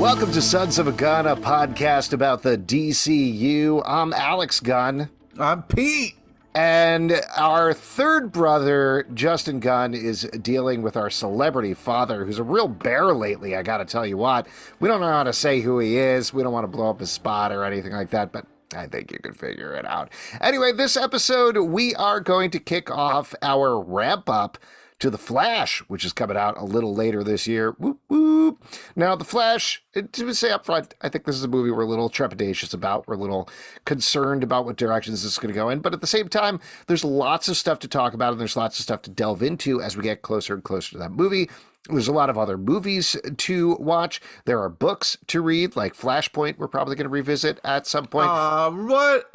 Welcome to Sons of a Gun, a podcast about the DCU. I'm Alex Gunn. I'm Pete. And our third brother, Justin Gunn, is dealing with our celebrity father, who's a real bear lately, I gotta tell you what. We don't know how to say who he is. We don't want to blow up his spot or anything like that, but I think you can figure it out. Anyway, this episode, we are going to kick off our ramp-up to The Flash, which is coming out a little later this year. Whoop, whoop. Now, The Flash, to say up front, I think this is a movie we're a little trepidatious about. We're a little concerned about what directions this is going to go in. But at the same time, there's lots of stuff to talk about, and there's lots of stuff to delve into as we get closer and closer to that movie. There's a lot of other movies to watch. There are books to read, like Flashpoint, we're probably going to revisit at some point. What?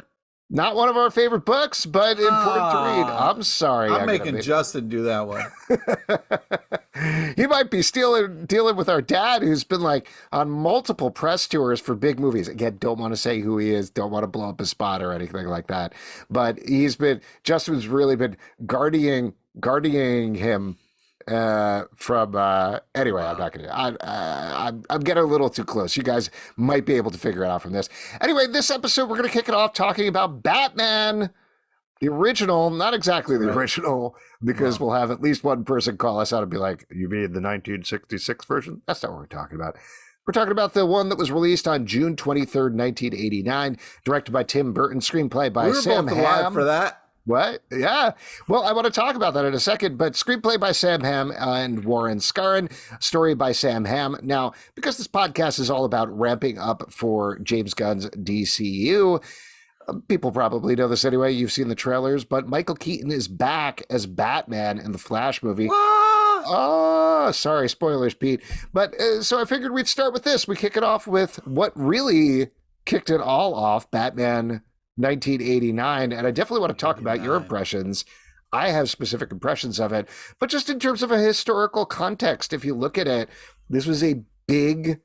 Not one of our favorite books, but important to read. I'm sorry. I'm making Justin do that one. He might be dealing with our dad, who's been like on multiple press tours for big movies. Again, don't want to say who he is, don't want to blow up his spot or anything like that. But Justin's really been guarding him anyway, I'm not gonna. I'm getting a little too close. You guys might be able to figure it out from this. Anyway, this episode we're gonna kick it off talking about Batman, the original, not exactly the original, because we'll have at least one person call us out and be like, "You mean the 1966 version?" That's not what we're talking about. We're talking about the one that was released on June 23rd, 1989, directed by Tim Burton, screenplay by Sam Hamm. Alive for that. What? Yeah. Well, I want to talk about that in a second, but screenplay by Sam Hamm and Warren Scarron, story by Sam Hamm. Now, because this podcast is all about ramping up for James Gunn's DCU, people probably know this anyway. You've seen the trailers, but Michael Keaton is back as Batman in the Flash movie. Oh, sorry, spoilers, Pete. But so I figured we'd start with this. We kick it off with what really kicked it all off, Batman 1989, and I definitely want to talk about your impressions. I have specific impressions of it, but just in terms of a historical context, if you look at it, this was a big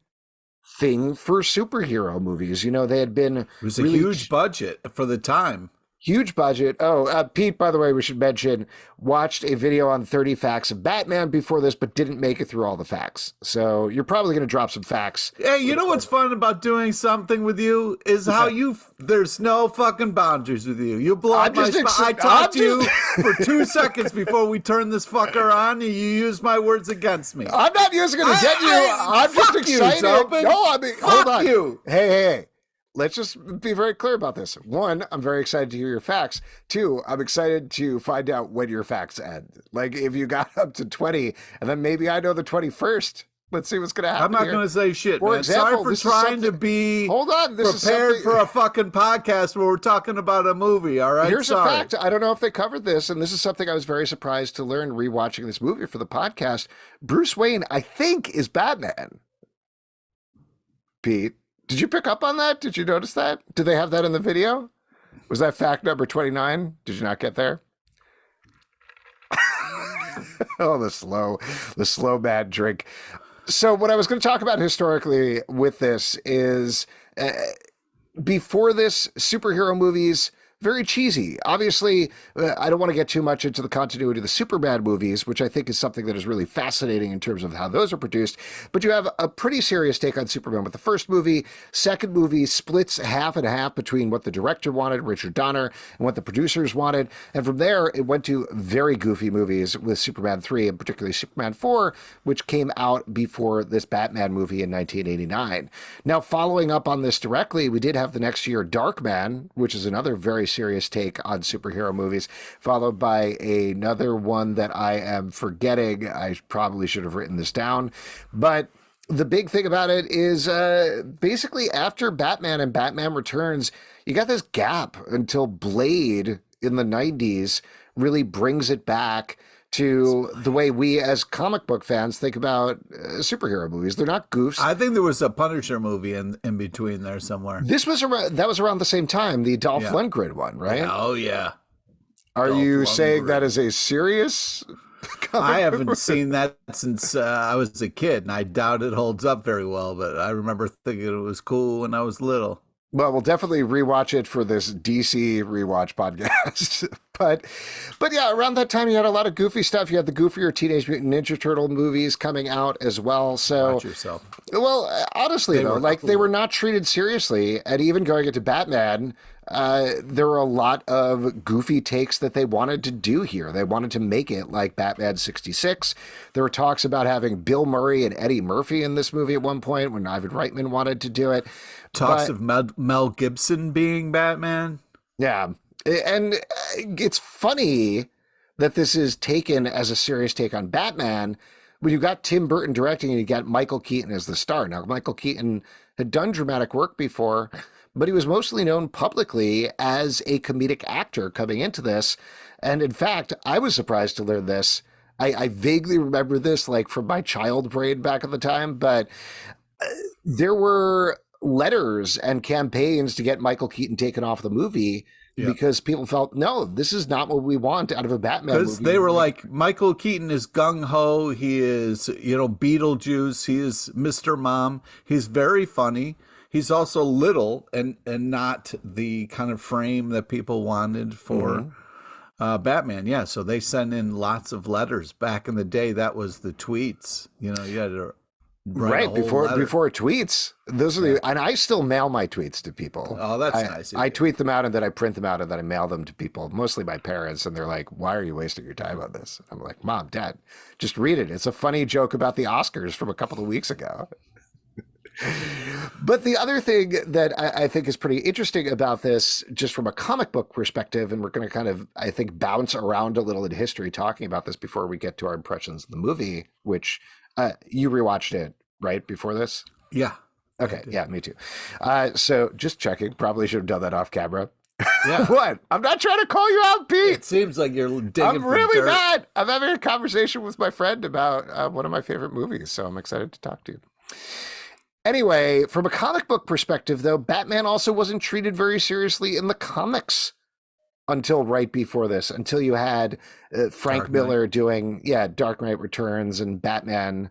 thing for superhero movies. You know, they had been... It was a huge budget for the time. Huge budget. Oh, Pete, by the way, we should mention, watched a video on 30 facts of Batman before this, but didn't make it through all the facts. So you're probably going to drop some facts. Hey, you know what's fun about doing something with you is how there's no fucking boundaries with you. You blow up my spot. I talked to you for 2 seconds before we turn this fucker on, and you use my words against me. I'm not using it against you. I'm just excited. Hold on. You. Hey. Let's just be very clear about this. One, I'm very excited to hear your facts. Two, I'm excited to find out when your facts end. Like, if you got up to 20, and then maybe I know the 21st. Let's see what's going to happen. I'm not going to say shit, for man. Example, sorry for trying to be prepared for a fucking podcast where we're talking about a movie, all right? Here's a fact. I don't know if they covered this, and this is something I was very surprised to learn rewatching this movie for the podcast. Bruce Wayne, I think, is Batman. Pete. Did you pick up on that? Did you notice that? Did they have that in the video? Was that fact number 29? Did you not get there? Oh, the slow bad drink. So what I was going to talk about historically with this is before this, superhero movies, very cheesy. Obviously, I don't want to get too much into the continuity of the Superman movies, which I think is something that is really fascinating in terms of how those are produced. But you have a pretty serious take on Superman with the first movie. Second movie splits half and half between what the director wanted, Richard Donner, and what the producers wanted. And from there, it went to very goofy movies with Superman 3, and particularly Superman 4, which came out before this Batman movie in 1989. Now, following up on this directly, we did have the next year Darkman, which is another very serious take on superhero movies, followed by another one that I am forgetting. I probably should have written this down. But the big thing about it is basically after Batman and Batman Returns, you got this gap until Blade in the 90s really brings it back to the way we as comic book fans think about superhero movies. They're not goofs. I think there was a Punisher movie in between there somewhere. That was around the same time, the Dolph Lundgren one, right? Yeah, oh, yeah. Are you saying that is a serious I haven't seen that since I was a kid, and I doubt it holds up very well, but I remember thinking it was cool when I was little. Well, we'll definitely rewatch it for this DC Rewatch podcast. but yeah, around that time you had a lot of goofy stuff. You had the goofier Teenage Mutant Ninja Turtle movies coming out as well. So Watch yourself. well, honestly though, like they were not treated seriously, and even going into Batman, there were a lot of goofy takes that they wanted to do here. They wanted to make it like Batman 66. There were talks about having Bill Murray and Eddie Murphy in this movie at one point when Ivan Reitman wanted to do it. Talks of Mel Gibson being Batman. Yeah. And it's funny that this is taken as a serious take on Batman when you got Tim Burton directing and you got Michael Keaton as the star. Now, Michael Keaton had done dramatic work before, but he was mostly known publicly as a comedic actor coming into this. And in fact, I was surprised to learn this. I vaguely remember this like from my child brain back at the time, but there were letters and campaigns to get Michael Keaton taken off the movie because people felt, no, this is not what we want out of a Batman movie. Because they were like, Michael Keaton is gung-ho. He is, Beetlejuice. He is Mr. Mom. He's very funny. He's also little and not the kind of frame that people wanted for Batman. Yeah, so they sent in lots of letters. Back in the day, that was the tweets. You had to write before tweets. Those are and I still mail my tweets to people. Oh, that's nice. I tweet them out and then I print them out and then I mail them to people, mostly my parents, and they're like, "Why are you wasting your time on this?" I'm like, "Mom, Dad, just read it. It's a funny joke about the Oscars from a couple of weeks ago." But the other thing that I think is pretty interesting about this, just from a comic book perspective, and we're going to kind of, I think, bounce around a little in history talking about this before we get to our impressions of the movie, which you rewatched it, right, before this? Yeah. Okay, yeah, me too. So just checking, probably should have done that off camera. Yeah. What? I'm not trying to call you out, Pete. It seems like you're digging I'm really mad. I'm having a conversation with my friend about one of my favorite movies, so I'm excited to talk to you. Anyway, from a comic book perspective, though, Batman also wasn't treated very seriously in the comics until right before this, until you had Frank Miller doing, Dark Knight Returns and Batman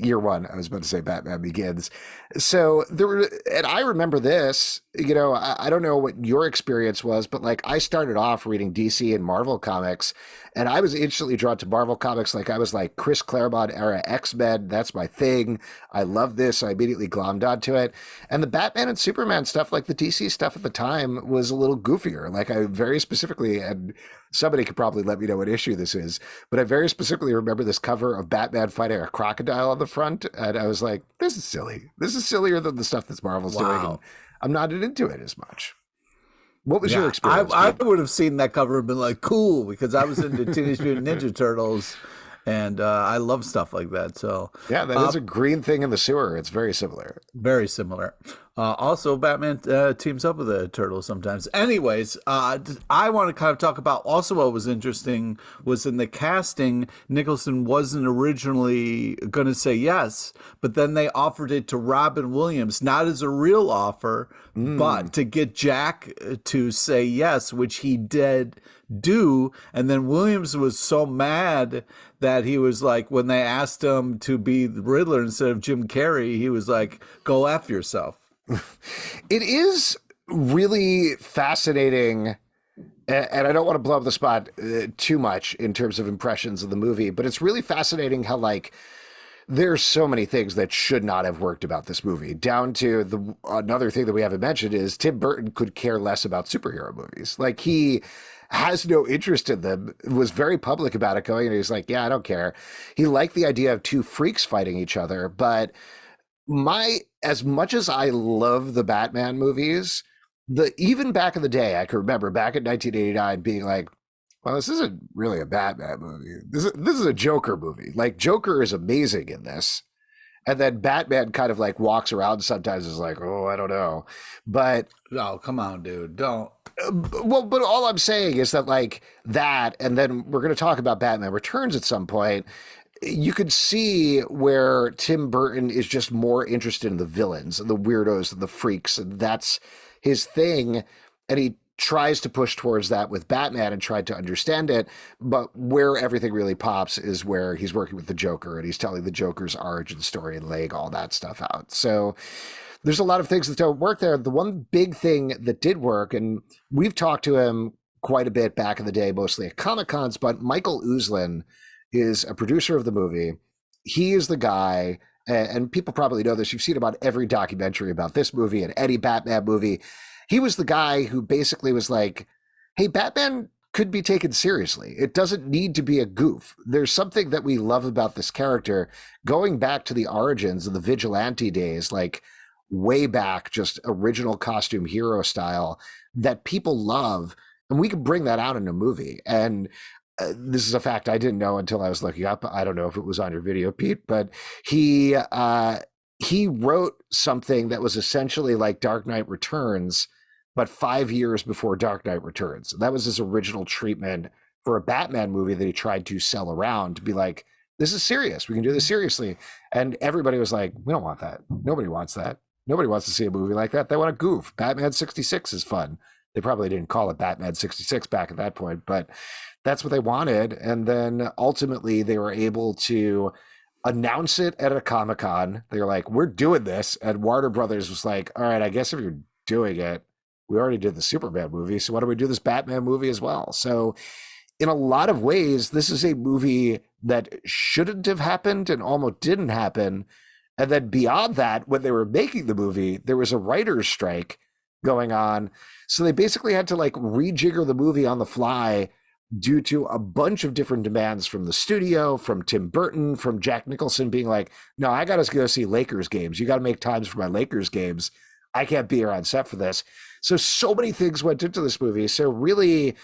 Year One. I was about to say Batman Begins. So there were, and I remember this, I don't know what your experience was, but like I started off reading DC and Marvel comics, and I was instantly drawn to Marvel comics. Like I was like Chris Claremont era X-Men. That's my thing. I love this. I immediately glommed onto it. And the Batman and Superman stuff, like the DC stuff at the time, was a little goofier. Like I very specifically, and somebody could probably let me know what issue this is, but I very specifically remember this cover of Batman fighting a crocodile on the front. And I was like, this is silly. This is sillier than the stuff that Marvel's doing. And I'm not into it as much. What was your experience? I would have seen that cover and been like, cool, because I was into Teenage Mutant Ninja Turtles, and I love stuff like that. So yeah, that is a green thing in the sewer. It's very similar. Very similar. Also, Batman teams up with a turtle sometimes. Anyways, I want to kind of talk about also what was interesting was in the casting, Nicholson wasn't originally going to say yes, but then they offered it to Robin Williams, not as a real offer, but to get Jack to say yes, which he did do. And then Williams was so mad that he was like, when they asked him to be the Riddler instead of Jim Carrey, he was like, go F yourself. It is really fascinating, and I don't want to blow up the spot too much in terms of impressions of the movie, but it's really fascinating how, like, there's so many things that should not have worked about this movie, down to another thing that we haven't mentioned is Tim Burton could care less about superhero movies. Like, he has no interest in them, was very public about it going, and he was like, yeah, I don't care. He liked the idea of two freaks fighting each other, but as much as I love the Batman movies, even back in the day, I can remember back in 1989 being like, well, this isn't really a Batman movie. This is a Joker movie. Like, Joker is amazing in this. And then Batman kind of like walks around sometimes is like, oh, I don't know. But no, come on, dude. Don't. Well, but all I'm saying is that like that, and then we're going to talk about Batman Returns at some point. You could see where Tim Burton is just more interested in the villains, the weirdos, the freaks, and that's his thing. And he tries to push towards that with Batman and tried to understand it. But where everything really pops is where he's working with the Joker and he's telling the Joker's origin story and laying all that stuff out. So there's a lot of things that don't work there. The one big thing that did work, and we've talked to him quite a bit back in the day, mostly at Comic-Cons, but Michael Uslan is a producer of the movie. He is the guy, and people probably know this, you've seen about every documentary about this movie and any Batman movie. He was the guy who basically was like, hey, Batman could be taken seriously. It doesn't need to be a goof. There's something that we love about this character, going back to the origins of the vigilante days, like way back, just original costume hero style that people love. And we can bring that out in a movie. And this is a fact I didn't know until I was looking up. I don't know if it was on your video, Pete, but he wrote something that was essentially like Dark Knight Returns, but 5 years before Dark Knight Returns. That was his original treatment for a Batman movie that he tried to sell around to be like, this is serious. We can do this seriously. And everybody was like, we don't want that. Nobody wants that. Nobody wants to see a movie like that. They want a goof. Batman 66 is fun. They probably didn't call it Batman 66 back at that point, but that's what they wanted. And then ultimately they were able to announce it at a Comic-Con. They were like, we're doing this. And Warner Brothers was like, all right, I guess if you're doing it, we already did the Superman movie, so why don't we do this Batman movie as well? So in a lot of ways, this is a movie that shouldn't have happened and almost didn't happen. And then beyond that, when they were making the movie, there was a writer's strike going on. So they basically had to like rejigger the movie on the fly due to a bunch of different demands from the studio, from Tim Burton, from Jack Nicholson being like, no, I got to go see Lakers games. You got to make times for my Lakers games. I can't be here on set for this. So many things went into this movie. So really,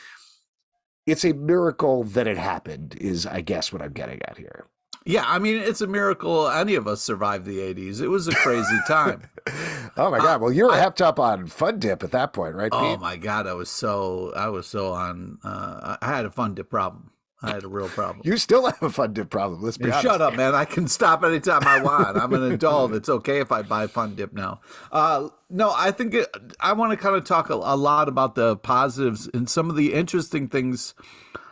it's a miracle that it happened is, I guess, what I'm getting at here. Yeah, I mean, it's a miracle any of us survived the 80s. It was a crazy time. Oh, my God. Well, you were hepped up on Fun Dip at that point, right, Pete? Oh, my God. I was so on. I had a Fun Dip problem. I had a real problem. You still have a Fun Dip problem. Let's be honest. Shut up, man. I can stop anytime I want. I'm an adult. It's okay if I buy Fun Dip now. No, I think I want to kind of talk a lot about the positives, and some of the interesting things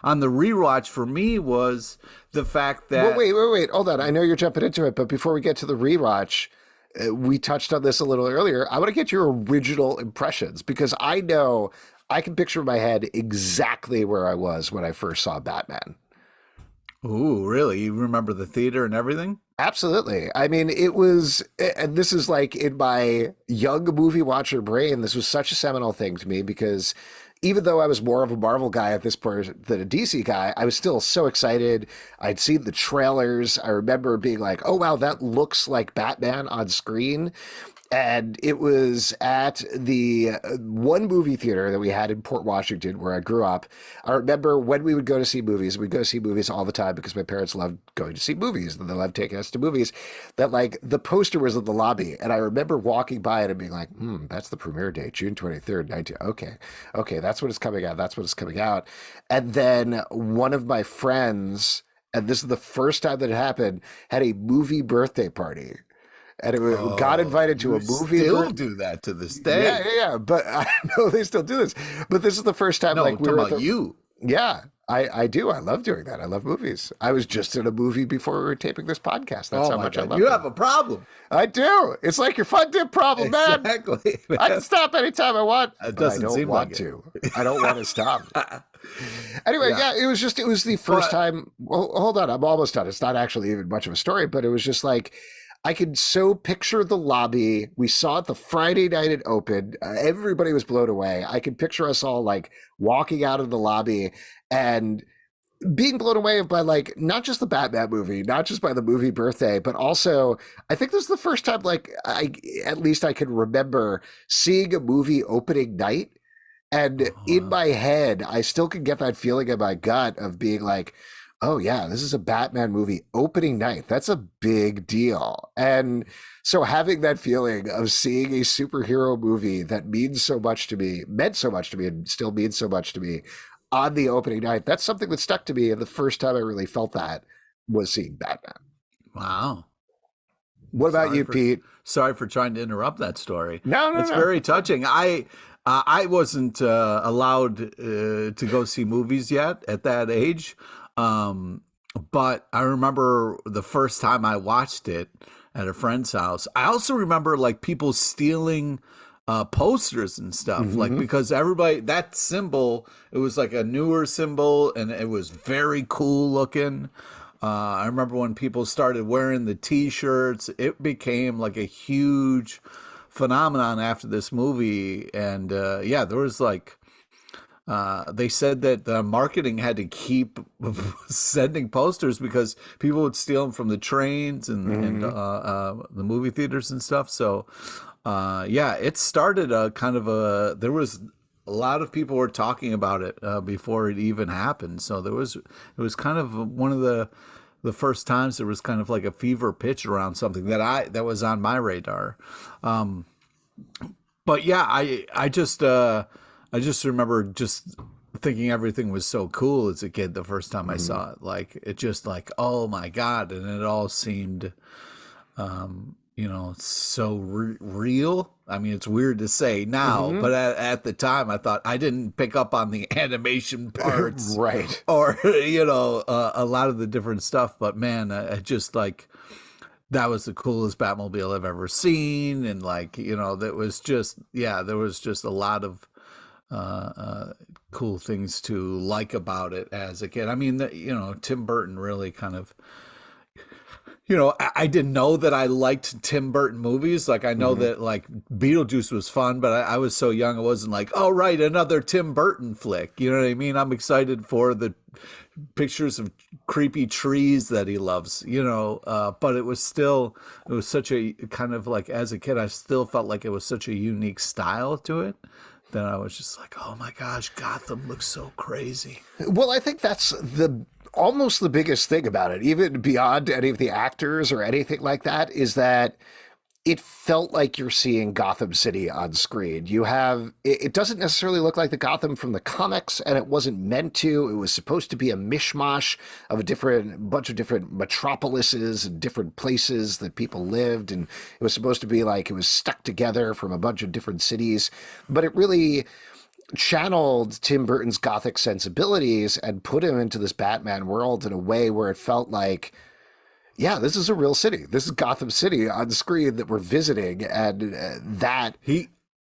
on the rewatch for me was the fact that... Well, wait. Hold on. I know you're jumping into it, but before we get to the rewatch, we touched on this a little earlier. I want to get your original impressions, because I know I can picture in my head exactly where I was when I first saw Batman. Ooh, really? You remember the theater and everything? Absolutely. I mean, it was, and this is like in my young movie watcher brain, this was such a seminal thing to me, because even though I was more of a Marvel guy at this point than a DC guy, I was still so excited. I'd seen the trailers. I remember being like, oh, wow, that looks like Batman on screen. And it was at the one movie theater that we had in Port Washington where I grew up. I remember when we would go to see movies, we'd go see movies all the time because my parents loved going to see movies and they loved taking us to movies, that like the poster was in the lobby. And I remember walking by it and being like, that's the premiere date, June 23rd, 19. Okay, that's when it's coming out. That's when it's coming out. And then one of my friends, and this is the first time that it happened, had a movie birthday party. And it got invited to a movie. Still do that to this day. Yeah. But I know they still do this. But this is the first time. No, like we were about you. Yeah, I do. I love doing that. I love movies. I was just in a movie before we were taping this podcast. That's how much I love it. You have a problem. I do. It's like your Fun Dip problem, man. Exactly. I can stop anytime I want. It doesn't seem like it. I don't want to stop. Anyway, yeah, it was the first time. Well, hold on. I'm almost done. It's not actually even much of a story, but it was just like, I could so picture the lobby. We saw it the Friday night it opened. Everybody was blown away. I could picture us all like walking out of the lobby and being blown away by like not just the Batman movie, not just by the movie birthday, but also I think this is the first time like at least I can remember seeing a movie opening night. And in my head, I still can get that feeling in my gut of being like, oh yeah, this is a Batman movie opening night. That's a big deal. And so having that feeling of seeing a superhero movie that meant so much to me, and still means so much to me on the opening night, that's something that stuck to me. And the first time I really felt that was seeing Batman. Wow. What about you, Pete? Sorry for trying to interrupt that story. No. It's very touching. I wasn't allowed to go see movies yet at that age. But I remember the first time I watched it at a friend's house. I also remember like people stealing posters and stuff, like, because everybody, that symbol, it was like a newer symbol and it was very cool looking. I remember when people started wearing the t-shirts, it became like a huge phenomenon after this movie. And yeah, there was like, they said that the marketing had to keep sending posters because people would steal them from the trains and the movie theaters and stuff. So yeah, it started a kind of there was a lot of people were talking about it before it even happened. So it was kind of one of the first times there was kind of like a fever pitch around something that was on my radar. But yeah, I just remember just thinking everything was so cool as a kid the first time I saw it. Like, it just like, oh my God. And it all seemed, so real. I mean, it's weird to say now, but at the time I thought I didn't pick up on the animation parts. Right. Or, a lot of the different stuff. But man, I just like, that was the coolest Batmobile I've ever seen. And like, that was just, there was just a lot of cool things to like about it as a kid. I mean, Tim Burton really kind of, I didn't know that I liked Tim Burton movies. Like, I know that like Beetlejuice was fun, but I was so young, I wasn't like, oh, right, another Tim Burton flick. You know what I mean? I'm excited for the pictures of creepy trees that he loves, but it was such a kind of like, as a kid, I still felt like it was such a unique style to it. Then I was just like, oh my gosh, Gotham looks so crazy. Well, I think that's almost the biggest thing about it, even beyond any of the actors or anything like that, is that it felt like you're seeing Gotham City on screen. It doesn't necessarily look like the Gotham from the comics, and it wasn't meant to. It was supposed to be a mishmash of a bunch of different metropolises and different places that people lived, and it was supposed to be like it was stuck together from a bunch of different cities. But it really channeled Tim Burton's Gothic sensibilities and put him into this Batman world in a way where it felt like, yeah, this is a real city. This is Gotham City on the screen that we're visiting, and he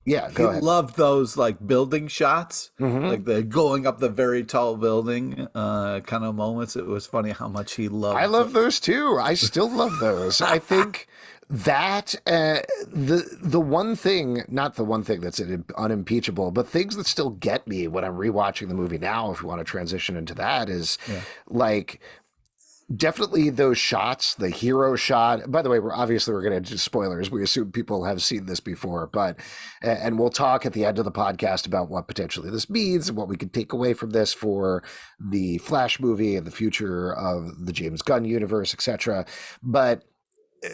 ahead. Loved those like building shots, like the going up the very tall building kind of moments. It was funny how much he loved. I love those too. I still love those. I think that the one thing, not the one thing that's unimpeachable, but things that still get me when I'm rewatching the movie now, if you want to transition into that, is like, definitely those shots, the hero shot. By the way, we're going to do spoilers. We assume people have seen this before, and we'll talk at the end of the podcast about what potentially this means and what we could take away from this for the Flash movie and the future of the James Gunn universe, etc. But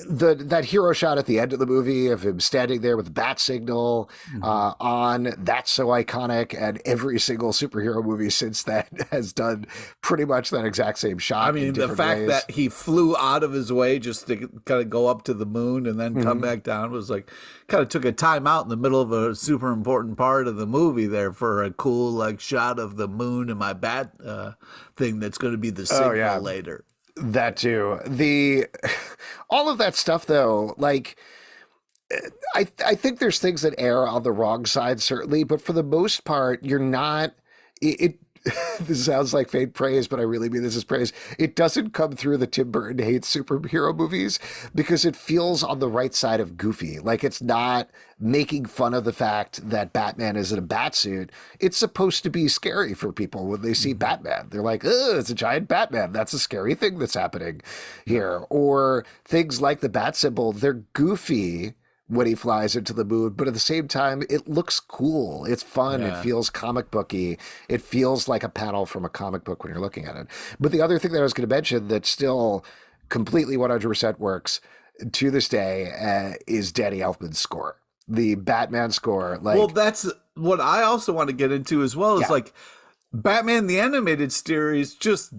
that hero shot at the end of the movie of him standing there with the bat signal on, that's so iconic, and every single superhero movie since then has done pretty much that exact same shot. I mean, the fact that he flew out of his way just to kind of go up to the moon and then come back down was like, kind of took a time out in the middle of a super important part of the movie there for a cool like shot of the moon and my bat thing that's going to be the signal later. That too. All of that stuff, though, like, I think there's things that err on the wrong side, certainly, but for the most part, you're not. This sounds like faint praise, but I really mean this as praise. It doesn't come through the Tim Burton hates superhero movies because it feels on the right side of goofy. Like, it's not making fun of the fact that Batman is in a bat suit. It's supposed to be scary for people when they see Batman. They're like, oh, it's a giant Batman. That's a scary thing that's happening here. Or things like the bat symbol, they're goofy when he flies into the moon, but at the same time, it looks cool. It's fun. Yeah. It feels comic booky. It feels like a panel from a comic book when you're looking at it. But the other thing that I was going to mention that still completely 100% works to this day is Danny Elfman's score, the Batman score. Like, well, that's what I also want to get into as well. Is like Batman the Animated Series just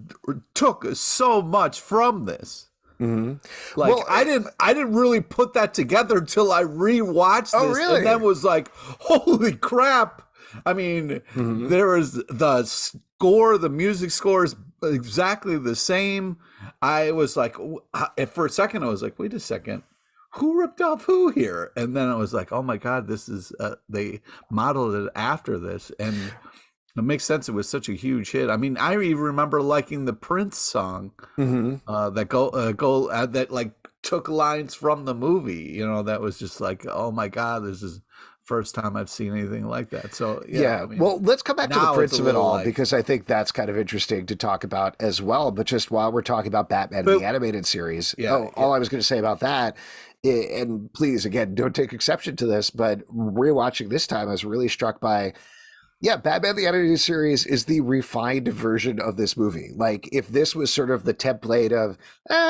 took so much from this. Mm-hmm. Like, well, I didn't really put that together until I rewatched this, really? And then was like, holy crap! I mean, there was the score, the music score is exactly the same. I was like, for a second, I was like, wait a second, who ripped off who here? And then I was like, oh my God, this is, they modeled it after this. And it makes sense. It was such a huge hit. I mean, I even remember liking the Prince song that like took lines from the movie. You know, that was just like, oh my God, this is first time I've seen anything like that. So yeah. I mean, well, let's come back to the Prince of it all, like, because I think that's kind of interesting to talk about as well. But just while we're talking about Batman the animated series, all I was going to say about that, and please again, don't take exception to this, but rewatching this time, I was really struck by. Yeah, Batman the Animated Series is the refined version of this movie. Like, if this was sort of the template of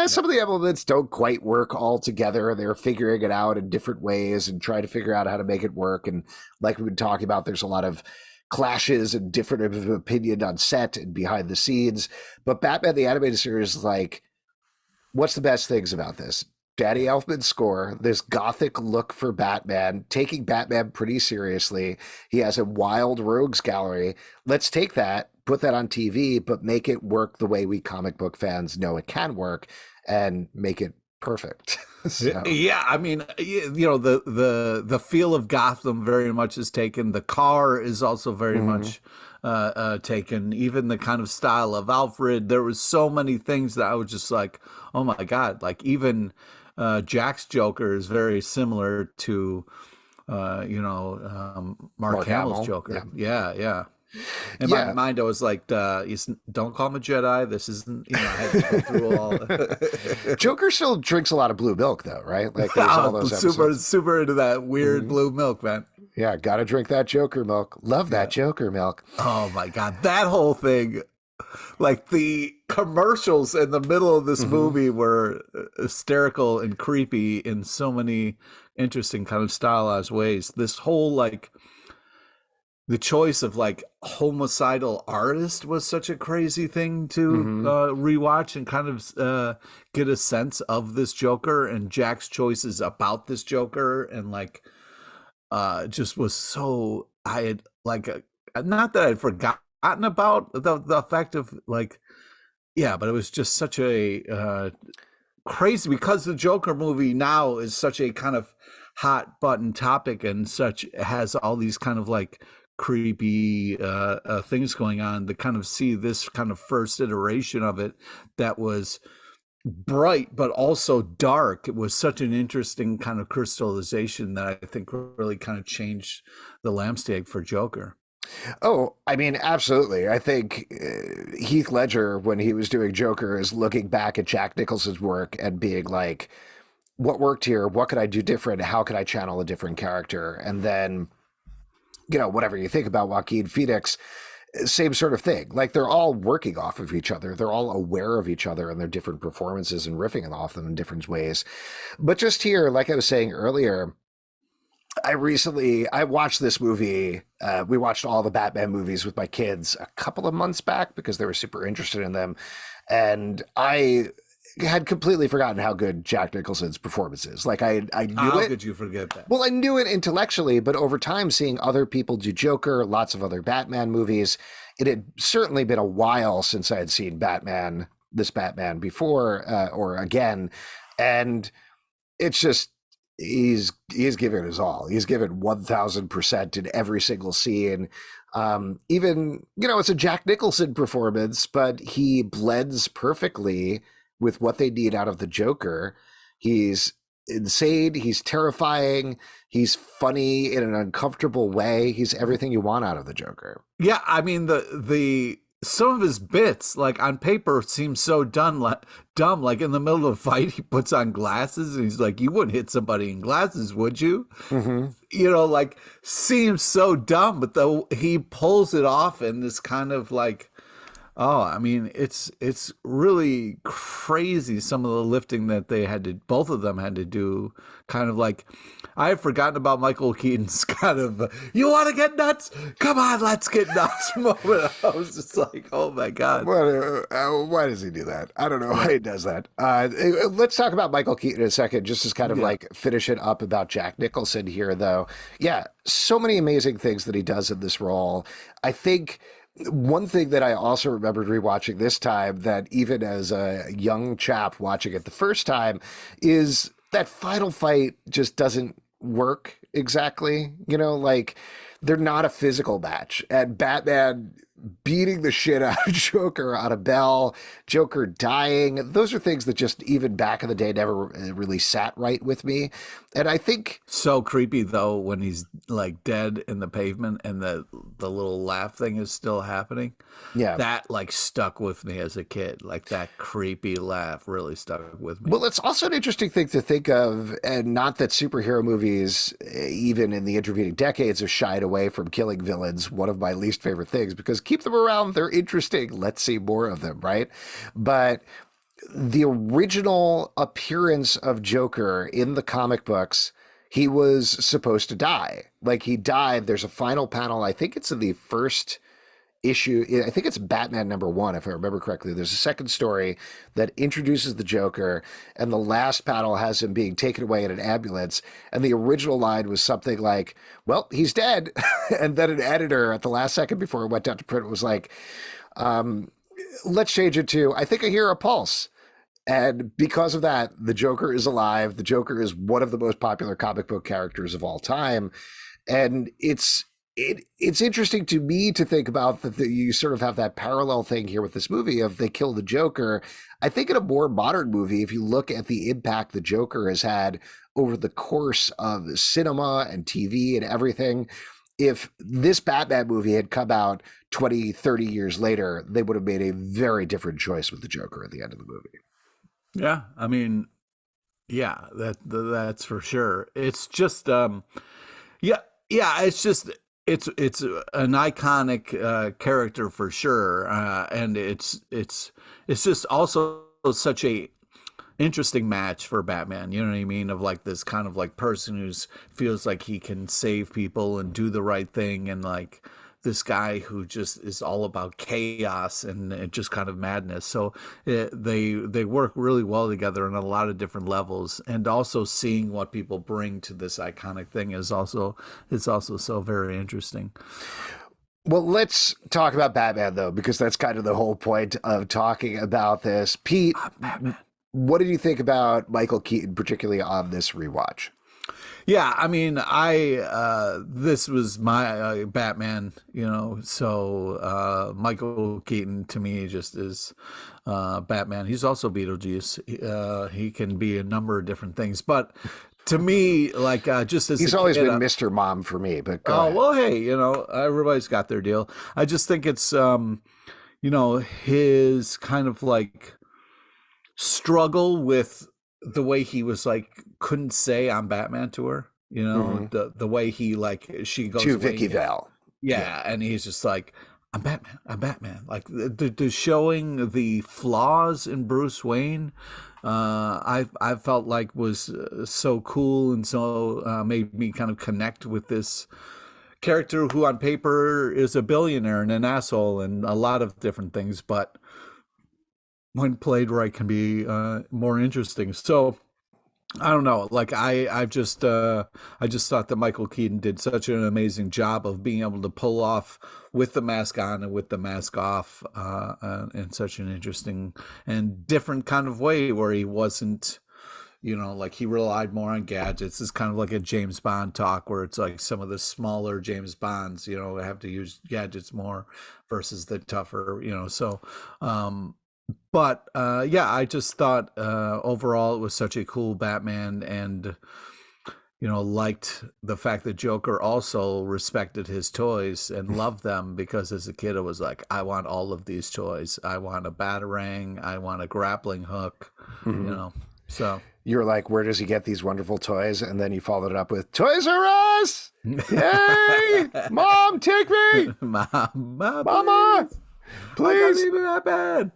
some of the elements don't quite work all together, they're figuring it out in different ways and trying to figure out how to make it work. And like we've been talking about, there's a lot of clashes and different of opinion on set and behind the scenes. But Batman the Animated Series is like, what's the best things about this? Danny Elfman's score, this gothic look for Batman, taking Batman pretty seriously. He has a wild rogues gallery. Let's take that, put that on TV, but make it work the way we comic book fans know it can work, and make it perfect. So. Yeah, I mean, you know, the feel of Gotham very much is taken. The car is also very much taken. Even the kind of style of Alfred. There was so many things that I was just like, oh my God, like even Jack's Joker is very similar to, Mark Hamill's Joker. Yeah. In my mind, I was like, don't call him a Jedi. This isn't, I had to go through all. Joker still drinks a lot of blue milk, though, right? Like, there's all those super into that weird blue milk, man. Yeah, gotta drink that Joker milk. Love that Joker milk. Oh, my God. That whole thing. Like the commercials in the middle of this movie were hysterical and creepy in so many interesting kind of stylized ways. This whole like the choice of like homicidal artist was such a crazy thing to rewatch and kind of get a sense of this Joker and Jack's choices about this Joker, and like just was so I had like not that I'd forgotten about the effect of like, but it was just such a crazy, because the Joker movie now is such a kind of hot button topic and such has all these kind of like creepy things going on, to kind of see this kind of first iteration of it that was bright but also dark. It was such an interesting kind of crystallization that I think really kind of changed the landscape for Joker. Oh, I mean, absolutely. I think Heath Ledger, when he was doing Joker, is looking back at Jack Nicholson's work and being like, what worked here? What could I do different? How could I channel a different character? And then, whatever you think about Joaquin Phoenix, same sort of thing. Like, they're all working off of each other. They're all aware of each other and their different performances and riffing off them in different ways. But just here, like I was saying earlier, I watched this movie. We watched all the Batman movies with my kids a couple of months back because they were super interested in them. And I had completely forgotten how good Jack Nicholson's performance is. Like, I knew it. How could you forget that? Well, I knew it intellectually, but over time, seeing other people do Joker, lots of other Batman movies, it had certainly been a while since I had seen this Batman before or again. And it's just, he's given his all. He's given 1,000% in every single scene. Even, it's a Jack Nicholson performance, but he blends perfectly with what they need out of the Joker. He's insane. He's terrifying. He's funny in an uncomfortable way. He's everything you want out of the Joker. Yeah, I mean, the some of his bits, like on paper, seem so dumb. Like in the middle of a fight, he puts on glasses and he's like, "You wouldn't hit somebody in glasses, would you?" Like seems so dumb, but though he pulls it off in this kind of like, I mean, it's really crazy. Some of the lifting that both of them had to do, kind of like, I had forgotten about Michael Keaton's kind of, you want to get nuts? Come on, let's get nuts moment. I was just like, oh my God. Why does he do that? I don't know why he does that. Let's talk about Michael Keaton in a second, just to kind of like finish it up about Jack Nicholson here, though. Yeah, so many amazing things that he does in this role. I think one thing that I also remembered rewatching this time, that even as a young chap watching it the first time, is that final fight just doesn't work exactly. You know, like they're not a physical match. And Batman beating the shit out of Joker on a bell, Joker dying, those are things that just even back in the day never really sat right with me. And I think so creepy though when he's like dead in the pavement and the little laugh thing is still happening. Yeah. That like stuck with me as a kid. Like that creepy laugh really stuck with me. Well, it's also an interesting thing to think of, and not that superhero movies, even in the intervening decades, have shied away from killing villains. One of my least favorite things, because keep them around, they're interesting. Let's see more of them, right? But the original appearance of Joker in the comic books, he was supposed to die. Like he died. There's a final panel. I think it's in the first issue. I think it's Batman #1, if I remember correctly. There's a second story that introduces the Joker, and the last panel has him being taken away in an ambulance. And the original line was something like, well, he's dead. And then an editor at the last second before it went out to print was like, let's change it to, I think I hear a pulse. And because of that, the Joker is alive. The Joker is one of the most popular comic book characters of all time. And it's interesting to me to think about that you sort of have that parallel thing here with this movie of they kill the Joker. I think in a more modern movie, if you look at the impact the Joker has had over the course of cinema and TV and everything, if this Batman movie had come out 20, 30 years later, they would have made a very different choice with the Joker at the end of the movie. Yeah, I mean, yeah, that's for sure. It's just, it's just, it's an iconic character for sure, and it's just also such a interesting match for Batman. You know what I mean? Of like this kind of like person who's feels like he can save people and do the right thing, and like this guy who just is all about chaos and just kind of madness. So they work really well together on a lot of different levels, and also seeing what people bring to this iconic thing is also so very interesting. Well, let's talk about Batman though, because that's kind of the whole point of talking about this. Pete, what did you think about Michael Keaton, particularly on this rewatch? Yeah, I mean, this was my Batman, you know, so Michael Keaton to me just is Batman. He's also Beetlejuice. He can be a number of different things, but to me, like just as he's always been Mr. Mom for me. But well, hey, you know, everybody's got their deal. I just think it's you know, his kind of like struggle with the way he was like couldn't say I'm Batman to her, you know, the way he like she goes to Vicky Vale, and he's just like I'm Batman. Like the showing the flaws in Bruce Wayne, I felt like was so cool, and so made me kind of connect with this character who on paper is a billionaire and an asshole and a lot of different things, but when played right can be more interesting. So I don't know, like I just thought that Michael Keaton did such an amazing job of being able to pull off with the mask on and with the mask off in such an interesting and different kind of way, where he wasn't, you know, like he relied more on gadgets. It's kind of like a James Bond talk where it's like some of the smaller James Bonds, you know, have to use gadgets more versus the tougher, you know, so but I just thought overall it was such a cool Batman, and you know, liked the fact that Joker also respected his toys and loved them, because as a kid it was like, I want all of these toys. I want a Batarang, I want a grappling hook, you know. So you're like, where does he get these wonderful toys? And then you followed it up with Toys R Us. Yay! Mom, take me. Mama. Please. Even that bad.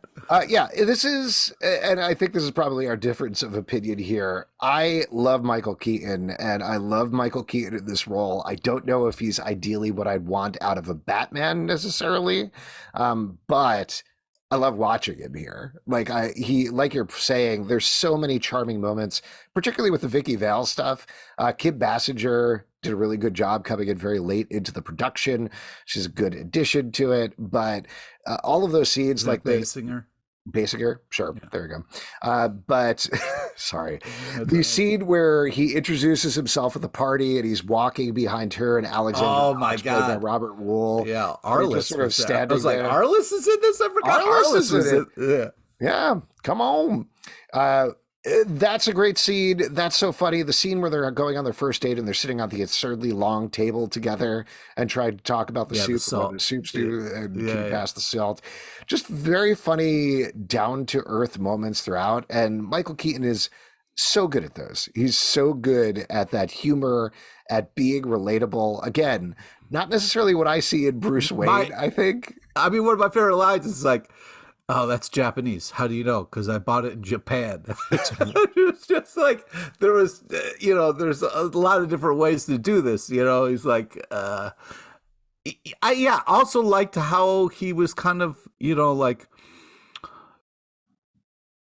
This is, and I think this is probably our difference of opinion here. I love Michael Keaton, and I love Michael Keaton in this role. I don't know if he's ideally what I'd want out of a Batman necessarily, but I love watching him here. Like like you're saying, there's so many charming moments, particularly with the Vicky Vale stuff. Kim Basinger did a really good job coming in very late into the production. She's a good addition to it, but all of those scenes, like the singer. Basinger, sure. Yeah. There we go. But sorry, the scene where he introduces himself at the party and he's walking behind her and Alexander. Oh my God, Robert Wool. Yeah, Arliss just sort of standing. I was like, Arliss is in this. I forgot Arliss is in it. Yeah, come on. That's a great scene. That's so funny. The scene where they're going on their first date and they're sitting on the absurdly long table together and trying to talk about the soup and what the soups do and keep past the salt. Just very funny, down to earth moments throughout. And Michael Keaton is so good at those. He's so good at that humor, at being relatable. Again, not necessarily what I see in Bruce Wayne, I think. I mean, one of my favorite lines is like, oh, that's Japanese. How do you know? Because I bought it in Japan. It's just like, there's a lot of different ways to do this. He's like, I also liked how he was kind of, like,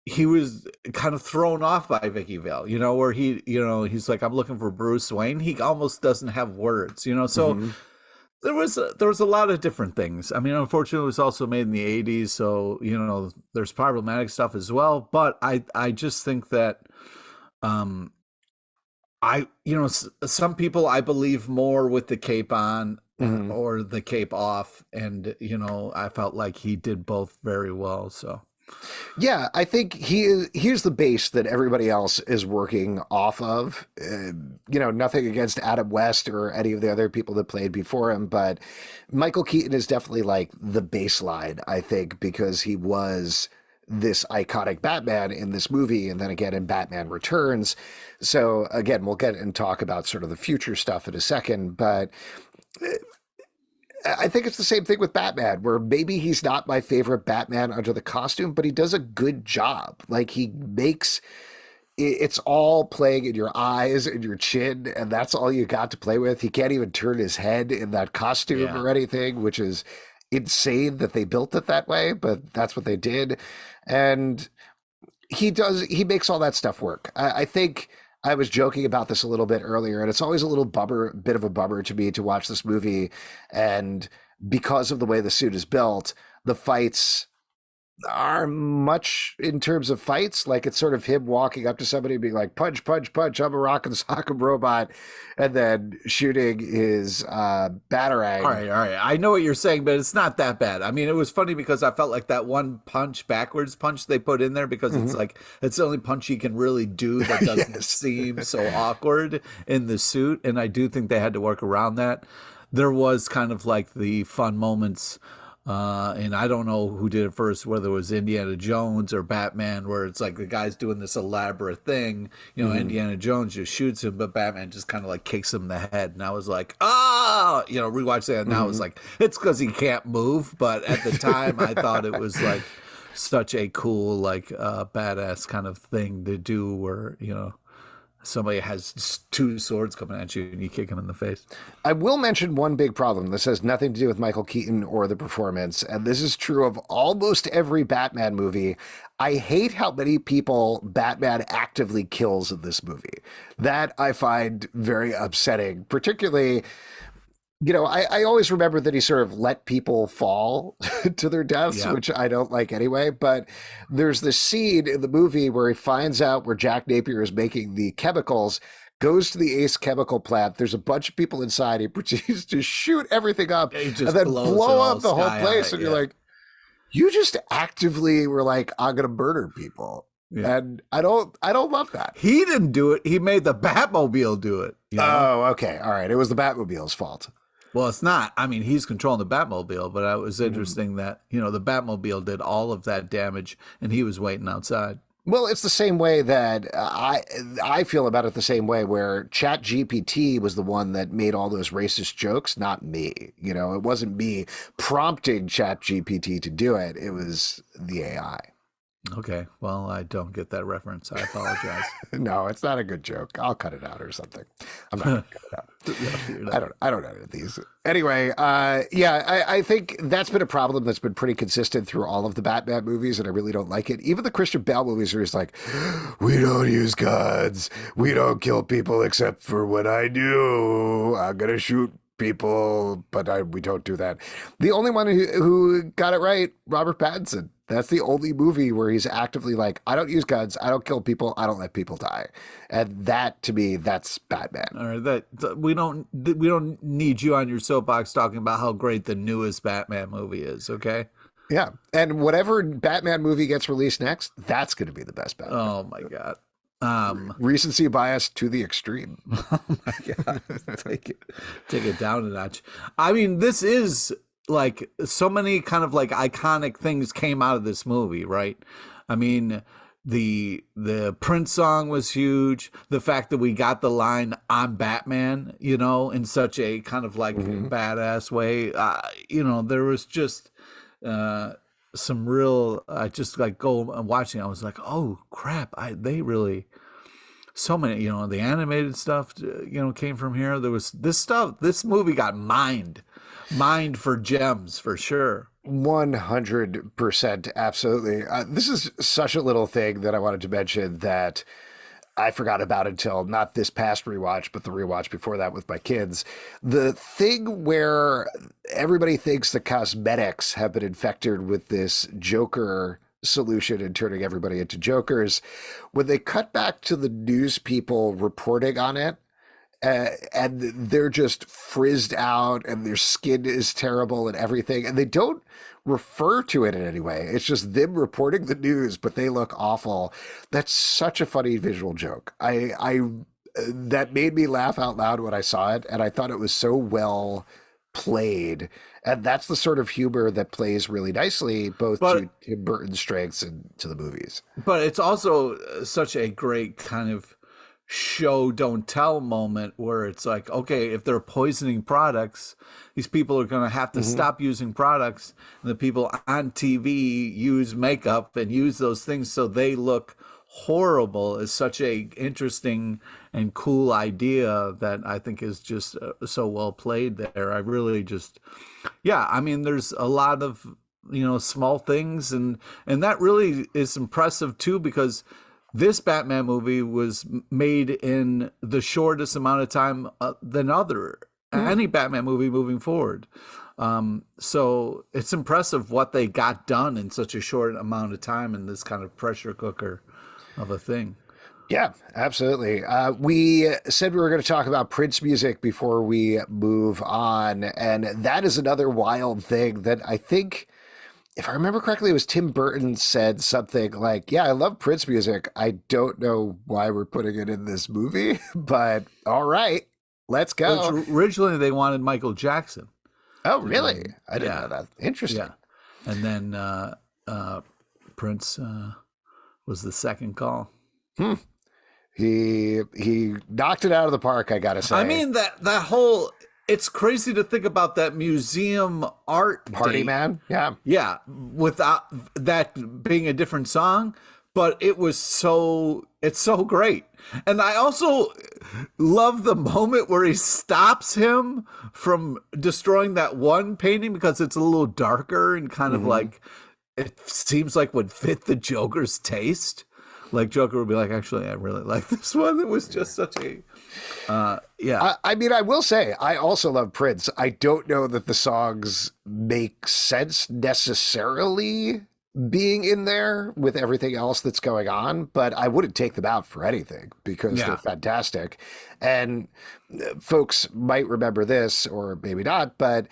he was kind of thrown off by Vicky Vale, where he's like, I'm looking for Bruce Wayne. He almost doesn't have words, so. Mm-hmm. There was a lot of different things. I mean, unfortunately, it was also made in the 80s, so there's problematic stuff as well. But I just think that some people I believe more with the cape on or the cape off, and I felt like he did both very well. So. Yeah, I think here's the base that everybody else is working off of. Nothing against Adam West or any of the other people that played before him, but Michael Keaton is definitely like the baseline, I think, because he was this iconic Batman in this movie and then again in Batman Returns. So again, we'll get and talk about sort of the future stuff in a second, but I think it's the same thing with Batman, where maybe he's not my favorite Batman under the costume, but he does a good job. Like, he makes it's all playing in your eyes and your chin, and that's all you got to play with. He can't even turn his head in that costume or anything, which is insane that they built it that way, but that's what they did. And he makes all that stuff work. I think I was joking about this a little bit earlier, and it's always a bit of a bummer to me to watch this movie. And because of the way the suit is built, the fights are much in terms of fights. Like, it's sort of him walking up to somebody and being like, punch, punch, punch, I'm a rock and sock robot, and then shooting his batarang. All right. I know what you're saying, but it's not that bad. I mean, it was funny because I felt like that one backwards punch they put in there, because it's like, it's the only punch he can really do that doesn't seem so awkward in the suit. And I do think they had to work around that. There was kind of like the fun moments, and I don't know who did it first, whether it was Indiana Jones or Batman, where it's like the guy's doing this elaborate thing, Indiana Jones just shoots him, but Batman just kind of like kicks him in the head. And I was like, rewatch that, and now it's like, it's because he can't move. But at the time, I thought it was like such a cool, like, badass kind of thing to do, where, somebody has two swords coming at you and you kick him in the face. I will mention one big problem. This has nothing to do with Michael Keaton or the performance, and this is true of almost every Batman movie. I hate how many people Batman actively kills in this movie. That I find very upsetting, particularly... I always remember that he sort of let people fall to their deaths, which I don't like anyway. But there's this scene in the movie where he finds out where Jack Napier is making the chemicals, goes to the Ace chemical plant. There's a bunch of people inside. He proceeds to shoot everything up and then blow up the whole place. And you're like, you just actively were like, I'm going to murder people. Yeah. And I don't love that. He didn't do it. He made the Batmobile do it. Oh, okay. All right. It was the Batmobile's fault. Well, it's not. I mean, he's controlling the Batmobile, but it was interesting that, the Batmobile did all of that damage and he was waiting outside. Well, it's the same way that I feel about it, the same way where ChatGPT was the one that made all those racist jokes, not me. It wasn't me prompting ChatGPT to do it. It was the AI. Okay, well, I don't get that reference. I apologize. No, it's not a good joke. I'll cut it out or something. I'm not going to cut it out. I don't edit these. Anyway, I think that's been a problem that's been pretty consistent through all of the Batman movies, and I really don't like it. Even the Christian Bale movies, where he's like, we don't use guns. We don't kill people except for when I do. I'm going to shoot people, but we don't do that. The only one who got it right, Robert Pattinson. That's the only movie where he's actively like, I don't use guns, I don't kill people, I don't let people die. And that, to me, that's Batman. All right, we don't need you on your soapbox talking about how great the newest Batman movie is, okay? Yeah. And whatever Batman movie gets released next, that's going to be the best Batman. Oh, my God. Recency bias to the extreme. Oh, my God. Take it down a notch. I mean, this is like so many kind of like iconic things came out of this movie, right? I mean, the Prince song was huge. The fact that we got the line "I'm Batman," you know, in such a kind of like badass way. You know, there was just some real. I just like go and watching. I was like, oh crap! They really. So many, you know, the animated stuff, you know, came from here. There was this stuff. This movie got mined for gems for sure. 100%, absolutely. This is such a little thing that I wanted to mention that I forgot about until not this past rewatch, but the rewatch before that with my kids. The thing where everybody thinks the cosmetics have been infected with this Joker solution and turning everybody into Jokers, when they cut back to the news people reporting on it, and they're just frizzed out and their skin is terrible and everything, and they don't refer to it in any way. It's just them reporting the news, but they look awful. That's such a funny visual joke. I that made me laugh out loud when I saw it, and I thought it was so well played. And that's the sort of humor that plays really nicely both to Tim Burton's strengths and to the movies. But it's also such a great kind of show don't tell moment where it's like, okay, if they're poisoning products, these people are going to have to stop using products, and the people on TV use makeup and use those things so they look horrible is such a interesting and cool idea that I think is just so well played there. I really just, yeah, I mean, there's a lot of, you know, small things, and that really is impressive too, because this Batman movie was made in the shortest amount of time than any Batman movie moving forward. So it's impressive what they got done in such a short amount of time in this kind of pressure cooker of a thing. Yeah, absolutely. We said we were going to talk about Prince music before we move on, and that is another wild thing that I think, if I remember correctly, it was Tim Burton said something like, yeah, I love Prince music. I don't know why we're putting it in this movie, but all right, let's go. Which originally they wanted Michael Jackson. Oh, really? I didn't know that. Interesting. Yeah. And then Prince was the second call. He knocked it out of the park, I gotta say. I mean, that whole, it's crazy to think about that museum art Party date. Man. Yeah, without that being a different song, but it's so great. And I also love the moment where he stops him from destroying that one painting because it's a little darker and kind of like, it seems like would fit the Joker's taste. Like Joker would be like, actually, I really like this one. It was just such a, yeah. I mean, I will say, I also love Prince. I don't know that the songs make sense necessarily being in there with everything else that's going on, but I wouldn't take them out for anything because they're fantastic. And folks might remember this, or maybe not, but